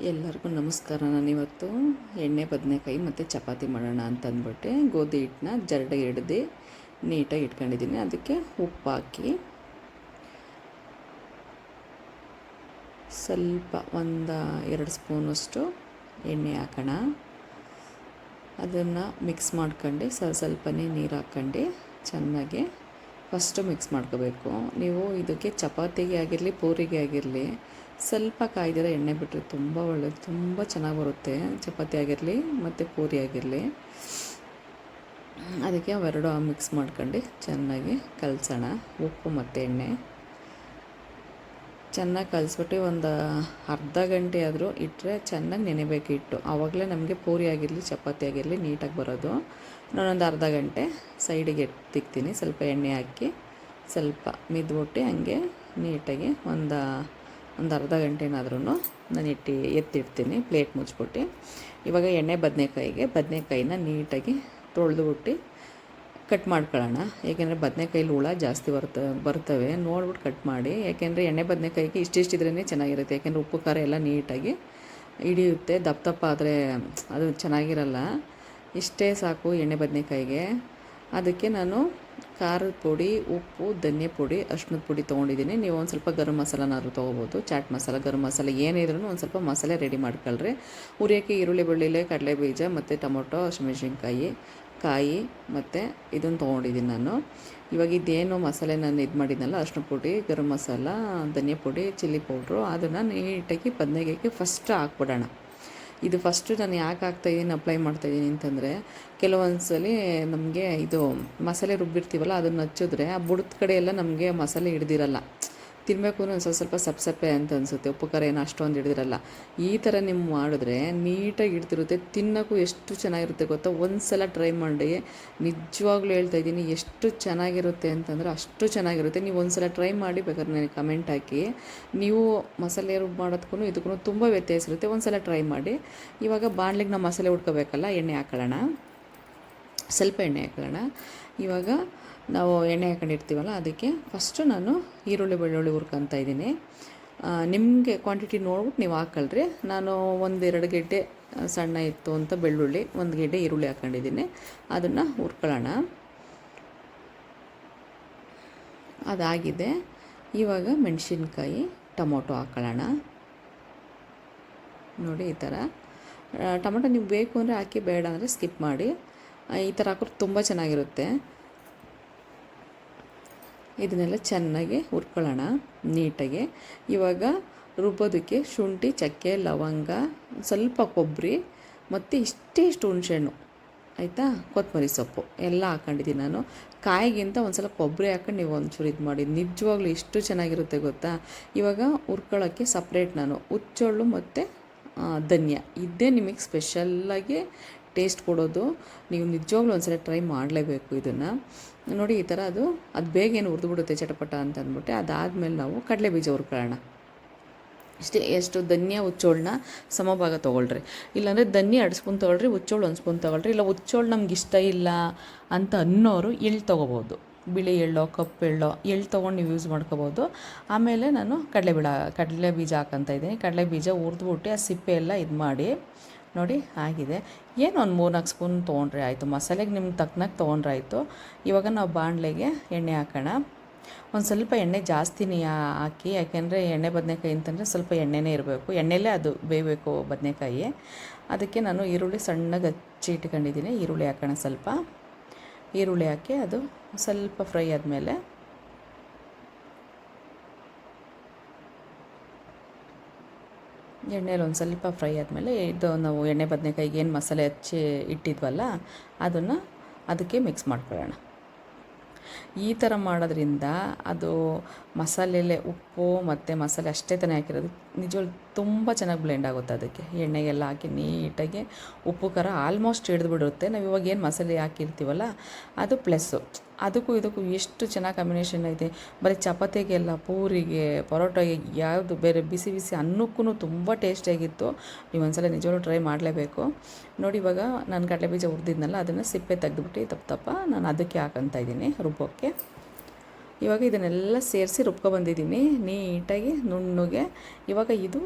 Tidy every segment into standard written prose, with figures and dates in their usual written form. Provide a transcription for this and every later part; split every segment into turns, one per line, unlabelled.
ಎಲ್ಲರಿಗೂ ನಮಸ್ಕಾರ. ನಾನಿವತ್ತು ಎಣ್ಣೆ ಬದನೆಕಾಯಿ ಮತ್ತು ಚಪಾತಿ ಮಾಡೋಣ ಅಂತ ಅಂದ್ಬಿಟ್ಟು ಗೋಧಿ ಹಿಟ್ಟನ್ನ ಜರಡಿಗೆ ಹಿಡ್ದು ನೀಟಾಗಿ ಇಟ್ಕೊಂಡಿದ್ದೀನಿ. ಅದಕ್ಕೆ ಉಪ್ಪು ಹಾಕಿ ಸ್ವಲ್ಪ 1-2 ಸ್ಪೂನಷ್ಟು ಎಣ್ಣೆ ಹಾಕೋಣ. ಅದನ್ನು ಮಿಕ್ಸ್ ಮಾಡ್ಕೊಂಡು ಸ್ವಲ್ಪನೇ ನೀರು ಹಾಕ್ಕೊಂಡು ಚೆನ್ನಾಗಿ ಫಸ್ಟು ಮಿಕ್ಸ್ ಮಾಡ್ಕೋಬೇಕು. ನೀವು ಇದಕ್ಕೆ ಚಪಾತಿಗೆ ಆಗಿರಲಿ ಪೂರಿಗೆ ಆಗಿರಲಿ ಸ್ವಲ್ಪ ಕಾಯ್ದಿರೋ ಎಣ್ಣೆ ಬಿಟ್ಟರೆ ತುಂಬ ಒಳ್ಳೆಯದು, ತುಂಬ ಚೆನ್ನಾಗಿ ಬರುತ್ತೆ. ಚಪಾತಿ ಆಗಿರಲಿ ಮತ್ತು ಪೂರಿ ಆಗಿರಲಿ. ಅದಕ್ಕೆ ಅವೆರಡು ಮಿಕ್ಸ್ ಮಾಡ್ಕೊಂಡು ಚೆನ್ನಾಗಿ ಕಲಸೋಣ. ಉಪ್ಪು ಮತ್ತು ಎಣ್ಣೆ ಚೆನ್ನಾಗಿ ಕಲಿಸ್ಬಿಟ್ಟು ಒಂದು ಅರ್ಧ ಗಂಟೆ ಆದರೂ ಇಟ್ಟರೆ ಚೆನ್ನಾಗಿ ನೆನೆಬೇಕು ಹಿಟ್ಟು. ಆವಾಗಲೇ ನಮಗೆ ಪೂರಿ ಆಗಿರಲಿ ಚಪಾತಿ ಆಗಿರಲಿ ನೀಟಾಗಿ ಬರೋದು. ನಾನೊಂದು ಅರ್ಧ ಗಂಟೆ ಸೈಡಿಗೆ ತಿಕ್ತೀನಿ. ಸ್ವಲ್ಪ ಎಣ್ಣೆ ಹಾಕಿ ಸ್ವಲ್ಪ ಮಿದ್ಬಿಟ್ಟು ಹಂಗೆ ನೀಟಾಗಿ ಒಂದು ಅರ್ಧ ಗಂಟೆನಾದ್ರೂ ನಾನು ಎತ್ತಿಡ್ತೀನಿ ಪ್ಲೇಟ್ ಮುಚ್ಚಿಬಿಟ್ಟು. ಇವಾಗ ಎಣ್ಣೆ ಬದನೆಕಾಯಿನ ನೀಟಾಗಿ ತೊಳೆದುಬಿಟ್ಟು ಕಟ್ ಮಾಡ್ಕೊಳ್ಳೋಣ. ಏಕೆಂದರೆ ಬದನೆಕಾಯಲ್ಲಿ ಹುಳ ಜಾಸ್ತಿ ಬರ್ತವೆ, ನೋಡ್ಬಿಟ್ಟು ಕಟ್ ಮಾಡಿ. ಯಾಕೆಂದರೆ ಎಣ್ಣೆ ಬದನೆಕಾಯಿಗೆ ಇಷ್ಟಿದ್ರೇ ಚೆನ್ನಾಗಿರುತ್ತೆ. ಯಾಕೆಂದರೆ ಉಪ್ಪು ಖಾರ ಎಲ್ಲ ನೀಟಾಗಿ ಹಿಡಿಯುತ್ತೆ. ದಪ್ಪ ಆದರೆ ಅದು ಚೆನ್ನಾಗಿರಲ್ಲ. ಇಷ್ಟೇ ಸಾಕು ಎಣ್ಣೆ ಬದನೆಕಾಯಿಗೆ. ಅದಕ್ಕೆ ನಾನು ಖಾರದ ಪುಡಿ, ಉಪ್ಪು, ಧನಿಯಾ ಪುಡಿ, ಅರ್ಶಿಣದ ಪುಡಿ ತೊಗೊಂಡಿದ್ದೀನಿ. ನೀವು ಒಂದು ಸ್ವಲ್ಪ ಗರಂ ಮಸಾಲನಾದ್ರು ತೊಗೋಬೋದು. ಚಾಟ್ ಮಸಾಲ, ಗರಂ ಮಸಾಲ ಏನಿದ್ರೂ ಒಂದು ಸ್ವಲ್ಪ ಮಸಾಲೆ ರೆಡಿ ಮಾಡ್ಕೊಳ್ರಿ. ಹುರಿಯೋಕ್ಕೆ ಈರುಳ್ಳಿ, ಬೆಳ್ಳುಳ್ಳಿ, ಕಡಲೆಬೀಜ ಮತ್ತು ಟೊಮೊಟೊ, ಹಸಿಮೆಣ್ಸಿನ್ಕಾಯಿ, ಕಾಯಿ ಮತ್ತು ಇದನ್ನು ತೊಗೊಂಡಿದ್ದೀನಿ ನಾನು. ಇವಾಗ ಇದೇನು ಮಸಾಲೆ ನಾನು ಇದು ಮಾಡಿದ್ನಲ್ಲ, ಅರ್ಶಿಣ ಪುಡಿ, ಗರಂ ಮಸಾಲ, ಧನಿಯಾ ಪುಡಿ, ಚಿಲ್ಲಿ ಪೌಡ್ರು, ಅದನ್ನು ನೀಟಾಗಿ ಬದನೆಕಾಯಿಗೆ ಫಸ್ಟ್ ಹಾಕ್ಬಿಡೋಣ. ಇದು ಫಸ್ಟು ನಾನು ಯಾಕೆ ಹಾಕ್ತಾಯಿದ್ದೀನಿ, ಅಪ್ಲೈ ಮಾಡ್ತಾಯಿದ್ದೀನಿ ಅಂತಂದರೆ, ಕೆಲವೊಂದು ಸಲ ನಮಗೆ ಇದು ಮಸಾಲೆ ರುಬ್ಬಿರ್ತೀವಲ್ಲ ಅದನ್ನು ಹಚ್ಚಿದ್ರೆ ಆ ಬುಡದ ಕಡೆ ಎಲ್ಲ ನಮಗೆ ಮಸಾಲೆ ಹಿಡ್ದಿರಲ್ಲ. ತಿನ್ನಬೇಕು ಅಂದರೆ ಒಂದು ಸ್ವಲ್ಪ ಸಪ್ಪೆ ಅಂತ ಅನಿಸುತ್ತೆ. ಉಪ್ಪು ಖಾರ ಏನು ಅಷ್ಟೊಂದು ಹಿಡ್ದಿರಲ್ಲ. ಈ ಥರ ನೀವು ಮಾಡಿದ್ರೆ ನೀಟಾಗಿ ಹಿಡ್ತಿರುತ್ತೆ. ತಿನ್ನೋಕ್ಕೂ ಎಷ್ಟು ಚೆನ್ನಾಗಿರುತ್ತೆ ಗೊತ್ತಾ. ಒಂದು ಸಲ ಟ್ರೈ ಮಾಡಿ. ನಿಜವಾಗ್ಲೂ ಹೇಳ್ತಾಯಿದ್ದೀನಿ, ಎಷ್ಟು ಚೆನ್ನಾಗಿರುತ್ತೆ ಅಂತಂದರೆ ಅಷ್ಟು ಚೆನ್ನಾಗಿರುತ್ತೆ. ನೀವು ಒಂದು ಸಲ ಟ್ರೈ ಮಾಡಿ, ಬೇಕಾದ್ರೆ ನನಗೆ ಕಮೆಂಟ್ ಹಾಕಿ. ನೀವು ಮಸಾಲೆ ರುಬ್ಬು ಮಾಡೋದಕ್ಕೂ ಇದಕ್ಕೂ ತುಂಬ ವ್ಯತ್ಯಾಸ ಇರುತ್ತೆ. ಒಂದು ಸಲ ಟ್ರೈ ಮಾಡಿ. ಇವಾಗ ಬಾಣಲಿಗೆ ನಾವು ಮಸಾಲೆ ಹುಡ್ಕೋಬೇಕಲ್ಲ, ಎಣ್ಣೆ ಹಾಕೊಳ್ಳೋಣ. ಸ್ವಲ್ಪ ಎಣ್ಣೆ ಹಾಕೊಳ್ಳೋಣ. ಇವಾಗ ನಾವು ಎಣ್ಣೆ ಹಾಕೊಂಡಿರ್ತೀವಲ್ಲ ಅದಕ್ಕೆ ಫಸ್ಟು ನಾನು ಈರುಳ್ಳಿ, ಬೆಳ್ಳುಳ್ಳಿ ಹುರ್ಕೊತಾ ಇದ್ದೀನಿ. ನಿಮಗೆ ಕ್ವಾಂಟಿಟಿ ನೋಡ್ಬಿಟ್ಟು ನೀವು ಹಾಕ್ಕೊಳ್ರಿ. ನಾನು 1-2 ಗೆಡ್ಡೆ ಸಣ್ಣ ಇತ್ತು ಅಂತ ಬೆಳ್ಳುಳ್ಳಿ, 1 ಗೆಡ್ಡೆ ಈರುಳ್ಳಿ ಹಾಕ್ಕೊಂಡಿದ್ದೀನಿ. ಅದನ್ನು ಹುರ್ಕೊಳ್ಳೋಣ. ಅದಾಗಿದೆ. ಇವಾಗ ಮೆಣಸಿನ್ಕಾಯಿ, ಟೊಮೊಟೊ ಹಾಕ್ಕೊಳ್ಳೋಣ. ನೋಡಿ ಈ ಥರ ಟೊಮೊಟೊ ನೀವು ಬೇಕು ಅಂದರೆ ಹಾಕಿ, ಬೇಡ ಅಂದರೆ ಸ್ಕಿಪ್ ಮಾಡಿ. ಈ ಥರ ಹಾಕಿದ್ರೆ ತುಂಬ ಚೆನ್ನಾಗಿರುತ್ತೆ. ಇದನ್ನೆಲ್ಲ ಚೆನ್ನಾಗಿ ಹುರ್ಕೊಳ್ಳೋಣ ನೀಟಾಗಿ. ಇವಾಗ ರುಬ್ಬೋದಕ್ಕೆ ಶುಂಠಿ, ಚಕ್ಕೆ, ಲವಂಗ, ಸ್ವಲ್ಪ ಕೊಬ್ಬರಿ ಮತ್ತು ಇಷ್ಟು ಹುಣಸೆಹಣ್ಣು, ಆಯಿತಾ, ಕೊತ್ತಂಬರಿ ಸೊಪ್ಪು ಎಲ್ಲ ಹಾಕ್ಕೊಂಡಿದ್ದೀನಿ ನಾನು. ಕಾಯಿಗಿಂತ ಒಂದು ಸಲ ಕೊಬ್ಬರಿ ಹಾಕೊಂಡು ನೀವು ಒಂಚೂರು ಇದು ಮಾಡಿ. ನಿಜವಾಗ್ಲೂ ಎಷ್ಟು ಚೆನ್ನಾಗಿರುತ್ತೆ ಗೊತ್ತಾ. ಇವಾಗ ಹುರ್ಕೊಳ್ಳೋಕ್ಕೆ ಸಪ್ರೇಟ್ ನಾನು ಹುಚ್ಚೊಳ್ಳು ಮತ್ತು ಧನಿಯಾ, ಇದೇ ನಿಮಗೆ ಸ್ಪೆಷಲ್ಲಾಗಿ ಟೇಸ್ಟ್ ಕೊಡೋದು. ನೀವು ನಿಜವಾಗ್ಲೂ ಒಂದು ಸಲ ಟ್ರೈ ಮಾಡಲೇಬೇಕು ಇದನ್ನು. ನೋಡಿ ಈ ಥರ ಅದು ಬೇಗ ಏನು ಹುರಿದ್ಬಿಡುತ್ತೆ ಚಟಪಟ ಅಂತ ಅಂದ್ಬಿಟ್ಟು. ಅದಾದಮೇಲೆ ನಾವು ಕಡಲೆಬೀಜ ಹುರ್ಕೊಳ್ಳೋಣ. ಇಷ್ಟೇ. ಎಷ್ಟು ಧನಿಯಾ, ಹುಚ್ಚೋಳನ್ನ ಸಮಭಾಗ ತೊಗೊಳ್ರಿ. ಇಲ್ಲಾಂದರೆ ಧನಿಯಾ 2 ಸ್ಪೂನ್ ತೊಗೊಳ್ರಿ, ಹುಚ್ಚೋಳು 1 ಸ್ಪೂನ್ ತೊಗೊಳ್ರಿ. ಇಲ್ಲ ಹುಚ್ಚೋಳು ನಮ್ಗೆ ಇಷ್ಟ ಇಲ್ಲ ಅಂತ ಅನ್ನೋರು ಎಳ್ಳು ತೊಗೋಬೋದು. ಬಿಳಿ ಎಳ್ಳೋ, ಕಪ್ಪು ಎಳ್ಳೋ, ಎಳ್ಳು ತೊಗೊಂಡು ನೀವು ಯೂಸ್ ಮಾಡ್ಕೋಬೋದು. ಆಮೇಲೆ ನಾನು ಕಡಲೆ ಬೀಜ ಹಾಕ್ಕೊತಾ ಇದ್ದೀನಿ. ಕಡಲೆ ಬೀಜ ಹುರಿದ್ಬಿಟ್ಟು ಆ ಸಿಪ್ಪೆ ಎಲ್ಲ ಇದು ಮಾಡಿ. ನೋಡಿ ಆಗಿದೆ. ಏನು ಒಂದು 3-4 ಸ್ಪೂನ್ ತೊಗೊಂಡ್ರೆ ಆಯಿತು. ಮಸಾಲೆಗೆ ನಿಮ್ಗೆ ತಕ್ಕನಾಗಿ ತೊಗೊಂಡ್ರೆ ಆಯಿತು. ಇವಾಗ ನಾವು ಬಾಣಲೆಗೆ ಎಣ್ಣೆ ಹಾಕೋಣ. ಒಂದು ಸ್ವಲ್ಪ ಎಣ್ಣೆ ಜಾಸ್ತಿನೇ ಹಾಕಿ. ಯಾಕೆಂದರೆ ಎಣ್ಣೆ ಬದನೆಕಾಯಿ ಅಂತಂದರೆ ಸ್ವಲ್ಪ ಎಣ್ಣೆನೇ ಇರಬೇಕು. ಎಣ್ಣೆಲೇ ಅದು ಬೇಯಬೇಕು ಬದನೆಕಾಯಿ. ಅದಕ್ಕೆ ನಾನು ಈರುಳ್ಳಿ ಸಣ್ಣಗೆ ಹಚ್ಚಿ ಇಟ್ಕೊಂಡಿದ್ದೀನಿ. ಈರುಳ್ಳಿ ಹಾಕೋಣ. ಸ್ವಲ್ಪ ಈರುಳ್ಳಿ ಹಾಕಿ ಅದು ಸ್ವಲ್ಪ ಫ್ರೈ ಆದಮೇಲೆ ಎಣ್ಣೆಲಿ ಒಂದು ಸ್ವಲ್ಪ ಫ್ರೈ ಆದಮೇಲೆ ಇದು ನಾವು ಎಣ್ಣೆ ಬದನೆಕಾಯಿಗೆ ಏನು ಮಸಾಲೆ ಹಚ್ಚಿ ಇಟ್ಟಿದ್ವಲ್ಲ ಅದನ್ನು ಅದಕ್ಕೆ ಮಿಕ್ಸ್ ಮಾಡ್ಕೊಳ್ಳೋಣ. ಈ ಥರ ಮಾಡೋದ್ರಿಂದ ಅದು ಮಸಾಲೆಲೆ ಉಪ್ಪು ಮತ್ತು ಮಸಾಲೆ ಅಷ್ಟೇ ತಾನೇ ಹಾಕಿರೋದು, ನಿಜವಾಗ್ಲೂ ತುಂಬ ಚೆನ್ನಾಗಿ ಬ್ಲೆಂಡ್ ಆಗುತ್ತೆ. ಅದಕ್ಕೆ ಎಣ್ಣೆಗೆಲ್ಲ ಹಾಕಿ ನೀಟಾಗಿ ಉಪ್ಪು ಖಾರ ಆಲ್ಮೋಸ್ಟ್ ಹಿಡಿದ್ಬಿಡುತ್ತೆ. ನಾವು ಇವಾಗ ಏನು ಮಸಾಲೆ ಹಾಕಿರ್ತೀವಲ್ಲ ಅದು ಪ್ಲಸ್ಸು. ಅದಕ್ಕೂ ಇದಕ್ಕೂ ಎಷ್ಟು ಚೆನ್ನಾಗಿ ಕಾಂಬಿನೇಷನ್ ಐತೆ. ಬರೀ ಚಪಾತಿಗೆಲ್ಲ, ಪೂರಿಗೆ, ಪರೋಟಾಗೆ, ಯಾವುದು ಬೇರೆ ಬಿಸಿ ಬಿಸಿ ಅನ್ನಕ್ಕೂ ತುಂಬ ಟೇಸ್ಟಿಯಾಗಿತ್ತು. ನೀವು ಒಂದ್ಸಲ ನಿಜವಾಗ್ಲೂ ಟ್ರೈ ಮಾಡಲೇಬೇಕು. ನೋಡಿ ಇವಾಗ ನಾನು ಕಡಲೆಬೀಜ ಹುರಿದಿದ್ನಲ್ಲ ಅದನ್ನು ಸಿಪ್ಪೆ ತೆಗೆದುಬಿಟ್ಟು ದಪ್ಪ ನಾನು ಅದಕ್ಕೆ ಹಾಕೊತಾ ಇದ್ದೀನಿ ರುಬ್ಬೋಕ್ಕೆ. ಇವಾಗ ಇದನ್ನೆಲ್ಲ ಸೇರಿಸಿ ರುಬ್ಕೊಬಂದಿದ್ದೀನಿ ನೀಟಾಗಿ ನುಣ್ಣಗೆ. ಇವಾಗ ಇದು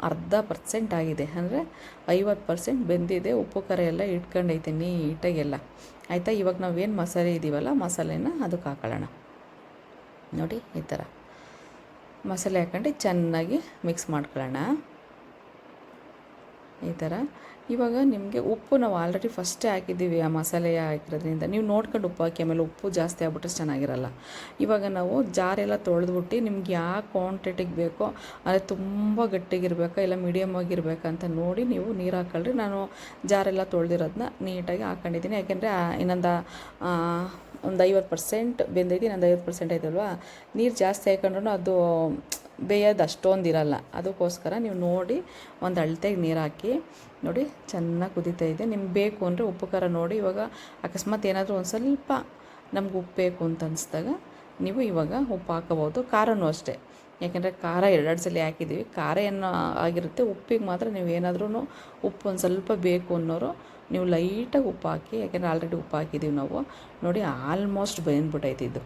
ಅರ್ಧ% ಆಗಿದೆ, ಅಂದರೆ 50% ಬೆಂದಿದೆ. ಉಪ್ಪು ಖಾರ ಎಲ್ಲ ಇಟ್ಕೊಂಡೈತೆ ನೀಟಾಗೆಲ್ಲ. ಆಯಿತಾ, ಇವಾಗ ನಾವೇನು ಮಸಾಲೆ ಇದೀವಲ್ಲ ಮಸಾಲೆನ ಅದಕ್ಕೆ ಹಾಕೊಳ್ಳೋಣ. ನೋಡಿ ಈ ಥರ ಮಸಾಲೆ ಹಾಕೊಂಡು ಚೆನ್ನಾಗಿ ಮಿಕ್ಸ್ ಮಾಡ್ಕೊಳ್ಳೋಣ. ಈ ಥರ ಇವಾಗ ನಿಮಗೆ ಉಪ್ಪು ನಾವು ಆಲ್ರೆಡಿ ಫಸ್ಟೇ ಹಾಕಿದ್ದೀವಿ, ಆ ಮಸಾಲೆ ಹಾಕಿರೋದ್ರಿಂದ ನೀವು ನೋಡ್ಕೊಂಡು ಉಪ್ಪು ಹಾಕಿ. ಆಮೇಲೆ ಉಪ್ಪು ಜಾಸ್ತಿ ಆಗ್ಬಿಟ್ರೆ ಚೆನ್ನಾಗಿರಲ್ಲ. ಇವಾಗ ನಾವು ಜಾರೆಲ್ಲ ತೊಳೆದ್ಬಿಟ್ಟು ನಿಮ್ಗೆ ಯಾವ ಕ್ವಾಂಟಿಟಿಗೆ ಬೇಕೋ, ಅಂದರೆ ತುಂಬ ಗಟ್ಟಿಗಿರಬೇಕಾ ಇಲ್ಲ ಮೀಡಿಯಮ್ ಆಗಿರ್ಬೇಕಂತ ನೋಡಿ ನೀವು ನೀರು ಹಾಕೊಳ್ರಿ. ನಾನು ಜಾರೆಲ್ಲ ತೊಳೆದಿರೋದನ್ನ ನೀಟಾಗಿ ಹಾಕ್ಕೊಂಡಿದ್ದೀನಿ. ಯಾಕೆಂದರೆ ಇನ್ನೊಂದು 50% ಬೆಂದೈತಿ, ಇನ್ನೊಂದು 50% ಆಯ್ತಲ್ವ. ನೀರು ಜಾಸ್ತಿ ಹಾಕೊಂಡ್ರೂ ಅದು ಬೇಯೋದು ಅಷ್ಟೊಂದು ಇರಲ್ಲ. ಅದಕ್ಕೋಸ್ಕರ ನೀವು ನೋಡಿ ಒಂದು ಅಳತೆಗೆ ನೀರು ಹಾಕಿ. ನೋಡಿ ಚೆನ್ನಾಗಿ ಕುದೀತಾ ಇದೆ. ನಿಮ್ಗೆ ಬೇಕು ಅಂದರೆ ಉಪ್ಪು ಖಾರ ನೋಡಿ. ಇವಾಗ ಅಕಸ್ಮಾತ್ ಏನಾದರೂ ಒಂದು ಸ್ವಲ್ಪ ನಮ್ಗೆ ಉಪ್ಪು ಬೇಕು ಅಂತ ಅನಿಸ್ದಾಗ ನೀವು ಇವಾಗ ಉಪ್ಪು ಹಾಕೋಬೋದು. ಖಾರನೂ ಅಷ್ಟೇ, ಯಾಕೆಂದರೆ ಖಾರ 2 ಸಲ ಹಾಕಿದ್ದೀವಿ. ಖಾರ ಏನು ಆಗಿರುತ್ತೆ, ಉಪ್ಪಿಗೆ ಮಾತ್ರ ನೀವು ಏನಾದ್ರೂ ಉಪ್ಪು ಒಂದು ಸ್ವಲ್ಪ ಬೇಕು ಅನ್ನೋರು ನೀವು ಲೈಟಾಗಿ ಉಪ್ಪು ಹಾಕಿ. ಯಾಕೆಂದರೆ ಆಲ್ರೆಡಿ ಉಪ್ಪು ಹಾಕಿದ್ದೀವಿ ನಾವು. ನೋಡಿ ಆಲ್ಮೋಸ್ಟ್ ಬೆಂದ್ಬಿಟ್ಟೈತಿದ್ದು,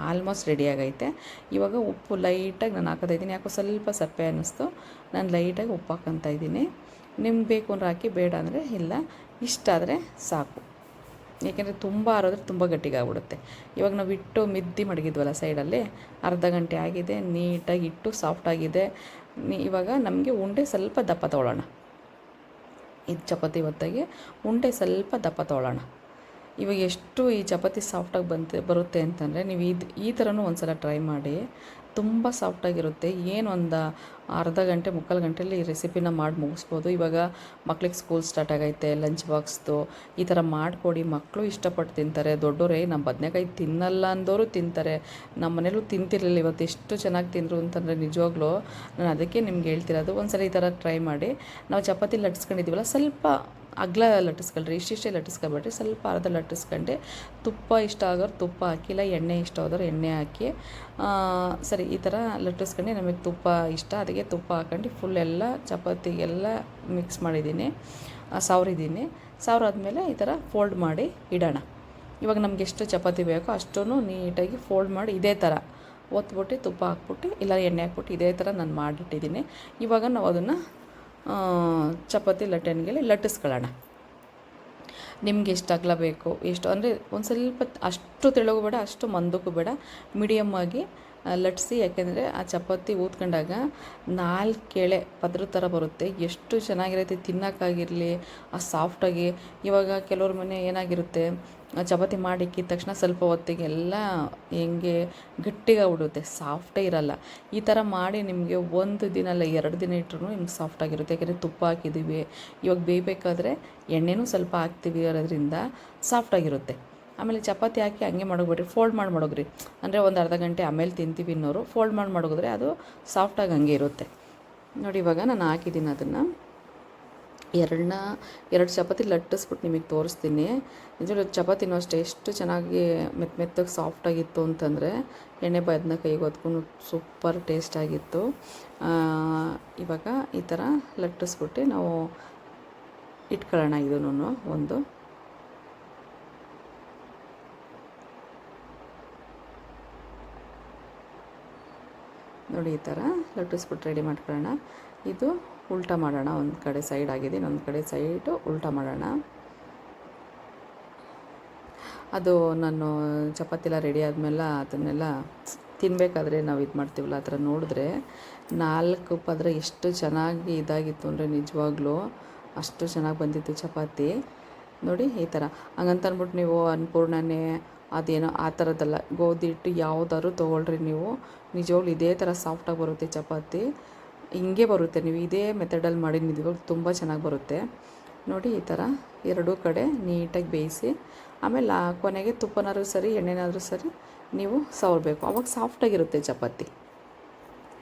ಆಲ್ಮೋಸ್ಟ್ ರೆಡಿ ಆಗೈತೆ. ಇವಾಗ ಉಪ್ಪು ಲೈಟಾಗಿ ನಾನು ಹಾಕೋತಾಯಿದ್ದೀನಿ. ಯಾಕೋ ಸ್ವಲ್ಪ ಸಪ್ಪೆ ಅನ್ನಿಸ್ತು, ನಾನು ಲೈಟಾಗಿ ಉಪ್ಪು ಹಾಕ್ಕೊತಾ ಇದ್ದೀನಿ. ನಿಮ್ಗೆ ಬೇಕು ಅಂದ್ರೆ ಹಾಕಿ, ಬೇಡ ಅಂದರೆ ಇಲ್ಲ. ಇಷ್ಟ ಆದರೆ ಸಾಕು, ಏಕೆಂದರೆ ತುಂಬ ಆರೋದ್ರೆ ತುಂಬ ಗಟ್ಟಿಗಾಗ್ಬಿಡುತ್ತೆ. ಇವಾಗ ನಾವು ಇಟ್ಟು ಮಿದ್ದಿ ಮಡಗಿದ್ವಲ್ಲ ಸೈಡಲ್ಲಿ, ಅರ್ಧ ಗಂಟೆ ಆಗಿದೆ. ನೀಟಾಗಿ ಇಟ್ಟು ಸಾಫ್ಟಾಗಿದೆ. ಇವಾಗ ನಮಗೆ ಉಂಡೆ ಸ್ವಲ್ಪ ದಪ್ಪ ತೊಗೊಳ್ಳೋಣ. ಇದು ಚಪಾತಿ ಹೊತ್ತಾಗಿ ಉಂಡೆ ಸ್ವಲ್ಪ ದಪ್ಪ ತೊಗೊಳ್ಳೋಣ. ಇವಾಗ ಎಷ್ಟು ಈ ಚಪಾತಿ ಸಾಫ್ಟಾಗಿ ಬರುತ್ತೆ ಅಂತಂದರೆ ನೀವು ಈ ಥರನೂ ಒಂದು ಸಲ ಟ್ರೈ ಮಾಡಿ. ತುಂಬ ಸಾಫ್ಟಾಗಿರುತ್ತೆ. ಏನು ಒಂದು ಅರ್ಧ ಗಂಟೆ ಮುಕ್ಕಾಲು ಗಂಟೆಯಲ್ಲಿ ಈ ರೆಸಿಪಿನ ಮಾಡಿ ಮುಗಿಸ್ಬೋದು. ಇವಾಗ ಮಕ್ಳಿಗೆ ಸ್ಕೂಲ್ ಸ್ಟಾರ್ಟ್ ಆಗೈತೆ, ಲಂಚ್ ಬಾಕ್ಸ್ದು ಈ ಥರ ಮಾಡಿಕೊಡಿ. ಮಕ್ಕಳು ಇಷ್ಟಪಟ್ಟು ತಿಂತಾರೆ. ದೊಡ್ಡೋರೇ ನಮ್ಮ ಬದನೆಕಾಯಿ ತಿನ್ನಲ್ಲ ಅಂದವರು ತಿಂತಾರೆ. ನಮ್ಮ ಮನೇಲೂ ತಿಂತಿರಲಿಲ್ಲ, ಇವತ್ತು ಎಷ್ಟು ಚೆನ್ನಾಗಿ ತಿಂದರು ಅಂತಂದರೆ ನಿಜವಾಗ್ಲೂ ನಾನು ಅದಕ್ಕೆ ನಿಮ್ಗೆ ಹೇಳ್ತಿರೋದು. ಒಂದು ಸಲ ಈ ಥರ ಟ್ರೈ ಮಾಡಿ. ನಾವು ಚಪಾತಿ ಲಟ್ಸ್ಕೊಂಡಿದ್ದೀವಲ್ಲ, ಸ್ವಲ್ಪ ಅಗಲ ಲಟ್ಟಿಸ್ಕೊಳ್ರಿ, ಇಷ್ಟಿಷ್ಟೇ ಲಟ್ಟಿಸ್ಕೊಬೇಡ್ರಿ. ಸ್ವಲ್ಪ ಅರ್ಧ ಲಟ್ಟಿಸ್ಕೊಂಡು ತುಪ್ಪ ಇಷ್ಟ ಆಗೋರು ತುಪ್ಪ ಹಾಕಿಲ್ಲ, ಎಣ್ಣೆ ಇಷ್ಟ ಆದವ್ರು ಎಣ್ಣೆ ಹಾಕಿ. ಸರಿ, ಈ ಥರ ಲಟ್ಟಿಸ್ಕೊಂಡು ನಮಗೆ ತುಪ್ಪ ಇಷ್ಟ, ಅದಕ್ಕೆ ತುಪ್ಪ ಹಾಕೊಂಡು ಫುಲ್ ಎಲ್ಲ ಚಪಾತಿಗೆಲ್ಲ ಮಿಕ್ಸ್ ಮಾಡಿದ್ದೀನಿ, ಸವರಿದ್ದೀನಿ. ಸವರಾದ್ಮೇಲೆ ಈ ಥರ ಫೋಲ್ಡ್ ಮಾಡಿ ಇಡೋಣ. ಇವಾಗ ನಮ್ಗೆ ಎಷ್ಟು ಚಪಾತಿ ಬೇಕೋ ಅಷ್ಟೂ ನೀಟಾಗಿ ಫೋಲ್ಡ್ ಮಾಡಿ ಇದೇ ಥರ ಒತ್ಬಿಟ್ಟು ತುಪ್ಪ ಹಾಕ್ಬಿಟ್ಟು ಇಲ್ಲ ಎಣ್ಣೆ ಹಾಕ್ಬಿಟ್ಟು ಇದೇ ಥರ ನಾನು ಮಾಡಿಟ್ಟಿದ್ದೀನಿ. ಇವಾಗ ನಾವು ಅದನ್ನು ಚಪಾತಿ ಲಟ್ಟಣಿಗೆಲ್ಲ ಲಟ್ಟಿಸ್ಕೊಳ್ಳೋಣ. ನಿಮ್ಗೆ ಎಷ್ಟು ಅಗಲ ಬೇಕು, ಎಷ್ಟು ಅಂದರೆ ಒಂದು ಸ್ವಲ್ಪ ಅಷ್ಟು ತೆಳ್ಳಗೂ ಬೇಡ, ಅಷ್ಟು ಮಂದಕ್ಕೂ ಬೇಡ, ಮೀಡಿಯಮ್ ಆಗಿ ಲಟ್ಟಿಸಿ. ಯಾಕೆಂದರೆ ಆ ಚಪಾತಿ ಊದ್ಕೊಂಡಾಗ 4 ಎಳೆ ಪದ್ರ ಥರ ಬರುತ್ತೆ. ಎಷ್ಟು ಚೆನ್ನಾಗಿರುತ್ತೆ ತಿನ್ನೋಕ್ಕಾಗಿರಲಿ, ಆ ಸಾಫ್ಟಾಗಿ. ಇವಾಗ ಕೆಲವ್ರ ಮನೆ ಏನಾಗಿರುತ್ತೆ, ಚಪಾತಿ ಮಾಡಿ ಇಕ್ಕಿದ ತಕ್ಷಣ ಸ್ವಲ್ಪ ಹೊತ್ತಿಗೆ ಎಲ್ಲ ಹೆಂಗೆ ಗಟ್ಟಿಗಾಗ್ಬಿಡುತ್ತೆ, ಸಾಫ್ಟೇ ಇರಲ್ಲ. ಈ ಥರ ಮಾಡಿ ನಿಮಗೆ 1 ದಿನ ಅಲ್ಲ 2 ದಿನ ಇಟ್ಟರು ನಿಮ್ಗೆ ಸಾಫ್ಟಾಗಿರುತ್ತೆ. ಯಾಕೆಂದರೆ ತುಪ್ಪ ಹಾಕಿದ್ದೀವಿ. ಇವಾಗ ಬೇಯಬೇಕಾದ್ರೆ ಎಣ್ಣೆನೂ ಸ್ವಲ್ಪ ಹಾಕ್ತೀವಿ, ಅದರಿಂದ ಸಾಫ್ಟಾಗಿರುತ್ತೆ. ಆಮೇಲೆ ಚಪಾತಿ ಹಾಕಿ ಹಂಗೆ ಮಡಗ್ಬಿಡ್ರಿ, ಫೋಲ್ಡ್ ಮಾಡಿ ಮಡಗ್ರಿ. ಅಂದರೆ ಒಂದು ಅರ್ಧ ಗಂಟೆ ಆಮೇಲೆ ತಿಂತೀವಿ ಅನ್ನೋರು ಫೋಲ್ಡ್ ಮಾಡಿ ಮಡಗಿದ್ರೆ ಅದು ಸಾಫ್ಟಾಗಿ ಹಂಗೆ ಇರುತ್ತೆ. ನೋಡಿ ಇವಾಗ ನಾನು ಹಾಕಿದ್ದೀನಿ ಅದನ್ನು. 2 ಚಪಾತಿ ಲಟ್ಟಿಸ್ಬಿಟ್ಟು ನಿಮಗೆ ತೋರಿಸ್ತೀನಿ. ನಿಜವಾಗ್ಲೂ ಚಪಾತಿನೂ ಅಷ್ಟೇ ಎಷ್ಟು ಚೆನ್ನಾಗಿ ಮೆತ್ತಗೆ ಸಾಫ್ಟಾಗಿತ್ತು ಅಂತಂದರೆ ಎಣ್ಣೆ ಬದನ್ನ ಕೈಗೆ ಹೊತ್ಕೊಂಡು ಸೂಪರ್ ಟೇಸ್ಟಾಗಿತ್ತು. ಇವಾಗ ಈ ಥರ ಲಟ್ಟಿಸ್ಬಿಟ್ಟು ನಾವು ಇಟ್ಕೊಳ್ಳೋಣ. ಇದನ್ನು ಒಂದು ನೋಡಿ ಈ ಥರ ಲಟ್ಟಿಸ್ಬಿಟ್ಟು ರೆಡಿ ಮಾಡ್ಕೊಳ್ಳೋಣ. ಇದು ಉಲ್ಟಾ ಮಾಡೋಣ. ಒಂದು ಕಡೆ ಸೈಡ್ ಆಗಿದೆ, ಇನ್ನೊಂದು ಕಡೆ ಸೈಡು ಉಲ್ಟಾ ಮಾಡೋಣ. ಅದು ನಾನು ಚಪಾತಿ ಎಲ್ಲ ರೆಡಿ ಆದಮೇಲೆ ಅದನ್ನೆಲ್ಲ ತಿನ್ನಬೇಕಾದ್ರೆ ನಾವು ಇದು ಮಾಡ್ತೀವಲ್ಲ, ಆ ಥರ ನೋಡಿದ್ರೆ 4 ಪದರ ಎಷ್ಟು ಚೆನ್ನಾಗಿ ಇದಾಗಿತ್ತು ಅಂದರೆ ನಿಜವಾಗ್ಲೂ ಅಷ್ಟು ಚೆನ್ನಾಗಿ ಬಂದಿತ್ತು ಚಪಾತಿ. ನೋಡಿ ಈ ಥರ. ಹಂಗಂತ ಅಂದ್ಬಿಟ್ಟು ನೀವು ಅನ್ನಪೂರ್ಣನೇ ಅದೇನೋ ಆ ಥರದ್ದಲ್ಲ, ಗೋಧಿ ಹಿಟ್ಟು ಯಾವುದಾದ್ರು ತೊಗೊಳ್ರಿ ನೀವು, ನಿಜವಾಗ್ಲೂ ಇದೇ ಥರ ಸಾಫ್ಟಾಗಿ ಬರುತ್ತೆ ಚಪಾತಿ. ಹಿಂಗೆ ಬರುತ್ತೆ, ನೀವು ಇದೇ ಮೆಥಡಲ್ಲಿ ಮಾಡಿ ನಿಜವಾಗ್ಲೂ ತುಂಬ ಚೆನ್ನಾಗಿ ಬರುತ್ತೆ. ನೋಡಿ ಈ ಥರ 2 ಕಡೆ ನೀಟಾಗಿ ಬೇಯಿಸಿ, ಆಮೇಲೆ ಕೊನೆಗೆ ತುಪ್ಪನಾದ್ರೂ ಸರಿ ಎಣ್ಣೆನಾದರೂ ಸರಿ ನೀವು ಸವರಬೇಕು, ಆವಾಗ ಸಾಫ್ಟಾಗಿರುತ್ತೆ ಚಪಾತಿ.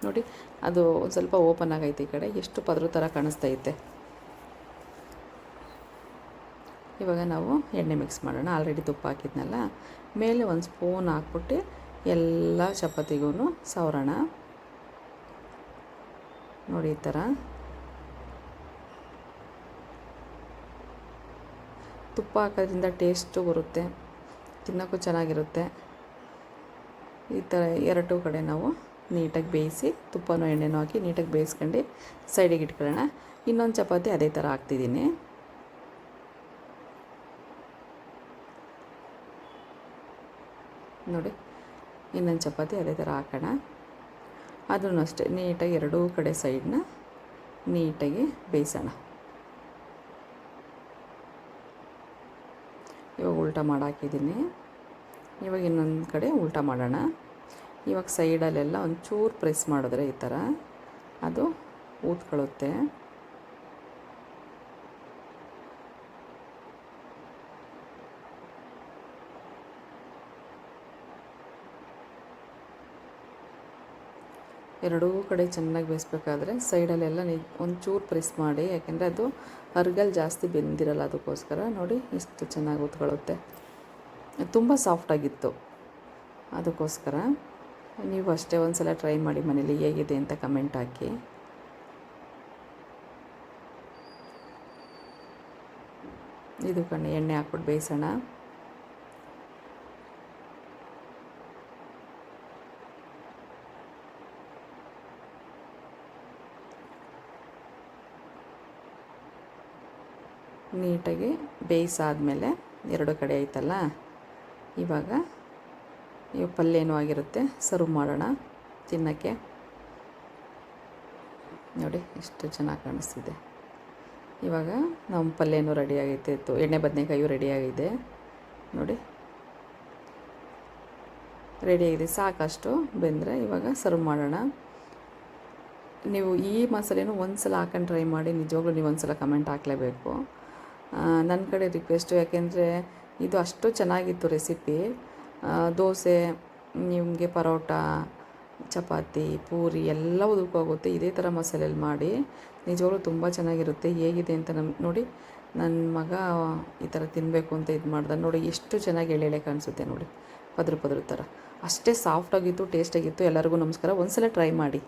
ನೋಡಿ ಅದು ಒಂದು ಸ್ವಲ್ಪ ಓಪನ್ ಆಗೈತೆ, ಈ ಕಡೆ ಎಷ್ಟು ಪದ್ರ ಥರ ಕಾಣಿಸ್ತೈತೆ. ಇವಾಗ ನಾವು ಎಣ್ಣೆ ಮಿಕ್ಸ್ ಮಾಡೋಣ. ಆಲ್ರೆಡಿ ತುಪ್ಪ ಹಾಕಿದ್ನಲ್ಲ, ಮೇಲೆ 1 ಸ್ಪೂನ್ ಹಾಕ್ಬಿಟ್ಟು ಎಲ್ಲ ಚಪಾತಿಗೂ ಸವರೋಣ. ನೋಡಿ ಈ ಥರ ತುಪ್ಪ ಹಾಕೋದ್ರಿಂದ ಟೇಸ್ಟು ಬರುತ್ತೆ, ತಿನ್ನೋಕ್ಕೂ ಚೆನ್ನಾಗಿರುತ್ತೆ. ಈ ಥರ 2 ಕಡೆ ನಾವು ನೀಟಾಗಿ ಬೇಯಿಸಿ ತುಪ್ಪನೋ ಎಣ್ಣೆನೋ ಹಾಕಿ ನೀಟಾಗಿ ಬೇಯಿಸ್ಕೊಂಡು ಸೈಡಿಗೆ ಇಟ್ಕೊಳ್ಳೋಣ. ಇನ್ನೊಂದು ಚಪಾತಿ ಅದೇ ಥರ ಹಾಕ್ತಿದ್ದೀನಿ. ನೋಡಿ, ಇನ್ನೊಂದು ಚಪಾತಿ ಅದೇ ಥರ ಹಾಕೋಣ. ಅದನ್ನು ಅಷ್ಟೇ ನೀಟಾಗಿ ಎರಡೂ ಕಡೆ ಸೈಡನ್ನ ನೀಟಾಗಿ ಬೇಯಿಸೋಣ. ಇವಾಗ ಉಲ್ಟಾ ಮಾಡಾಕಿದ್ದೀನಿ. ಇವಾಗ ಇನ್ನೊಂದು ಕಡೆ ಉಲ್ಟಾ ಮಾಡೋಣ. ಇವಾಗ ಸೈಡಲ್ಲೆಲ್ಲ ಒಂಚೂರು ಪ್ರೆಸ್ ಮಾಡಿದ್ರೆ ಈ ಥರ ಅದು ಊದ್ಕೊಳ್ಳುತ್ತೆ. ಎರಡೂ ಕಡೆ ಚೆನ್ನಾಗಿ ಬೇಯಿಸ್ಬೇಕಾದ್ರೆ ಸೈಡಲ್ಲೆಲ್ಲ ಒಂಚೂರು ಪ್ರೆಸ್ ಮಾಡಿ, ಯಾಕೆಂದರೆ ಅದು ಅರ್ಗಲ್ ಜಾಸ್ತಿ ಬೆಂದಿರಲ್ಲ, ಅದಕ್ಕೋಸ್ಕರ. ನೋಡಿ ಎಷ್ಟು ಚೆನ್ನಾಗಿ ಉತ್ಕೊಳ್ಳುತ್ತೆ. ತುಂಬ ಸಾಫ್ಟಾಗಿತ್ತು, ಅದಕ್ಕೋಸ್ಕರ. ನೀವು ಅಷ್ಟೇ ಒಂದು ಸಲ ಟ್ರೈ ಮಾಡಿ ಮನೇಲಿ, ಹೇಗಿದೆ ಅಂತ ಕಮೆಂಟ್ ಹಾಕಿ. ಇದು ಎಣ್ಣೆ ಹಾಕ್ಬಿಟ್ಟು ಬೇಯಿಸೋಣ. ನೀಟಾಗಿ ಬೇಯಿಸಾದ್ಮೇಲೆ ಎರಡು ಕಡೆ ಆಯ್ತಲ್ಲ, ಇವಾಗ ಪಲ್ಯ ಆಗಿರುತ್ತೆ, ಸರ್ವ್ ಮಾಡೋಣ ತಿನ್ನೋಕ್ಕೆ. ನೋಡಿ ಎಷ್ಟು ಚೆನ್ನಾಗಿ ಕಾಣಿಸ್ತಿದೆ. ಇವಾಗ ನಮ್ಮ ಪಲ್ಯನೂ ರೆಡಿ ಆಗೈತೆ, ಎಣ್ಣೆ ಬದನೆಕಾಯಿಯೂ ರೆಡಿಯಾಗಿದೆ. ನೋಡಿ ರೆಡಿಯಾಗಿದೆ, ಸಾಕಷ್ಟು ಬೆಂದರೆ ಇವಾಗ ಸರ್ವ್ ಮಾಡೋಣ. ನೀವು ಈ ಮಸಾಲೆನೂ ಒಂದು ಸಲ ಹಾಕೊಂಡು ಟ್ರೈ ಮಾಡಿ, ನಿಜವಾಗ್ಲೂ ನೀವು ಒಂದು ಸಲ ಕಮೆಂಟ್ ಹಾಕಲೇಬೇಕು. ನನ್ನ ಕಡೆ ರಿಕ್ವೆಸ್ಟು, ಯಾಕೆಂದರೆ ಇದು ಅಷ್ಟು ಚೆನ್ನಾಗಿತ್ತು ರೆಸಿಪಿ. ದೋಸೆ, ನಿಮಗೆ ಪರೋಟ, ಚಪಾತಿ, ಪೂರಿ ಎಲ್ಲ ಉದುಕೋಗುತ್ತೆ. ಇದೇ ಥರ ಮಸಾಲೆಯಲ್ಲಿ ಮಾಡಿ, ನಿಜವಾಗ್ಲೂ ತುಂಬ ಚೆನ್ನಾಗಿರುತ್ತೆ. ಹೇಗಿದೆ ಅಂತ ನೋಡಿ, ನನ್ನ ಮಗ ಈ ಥರ ತಿನ್ನಬೇಕು ಅಂತ ಇದು ಮಾಡ್ದೆ. ನೋಡಿ ಎಷ್ಟು ಚೆನ್ನಾಗಿ ಎಳೆ ಕಾಣಿಸುತ್ತೆ ನೋಡಿ, ಪದ್ರ ಥರ. ಅಷ್ಟೇ ಸಾಫ್ಟಾಗಿತ್ತು, ಟೇಸ್ಟಾಗಿತ್ತು. ಎಲ್ಲರಿಗೂ ನಮಸ್ಕಾರ. ಒಂದು ಸಲ ಟ್ರೈ ಮಾಡಿ.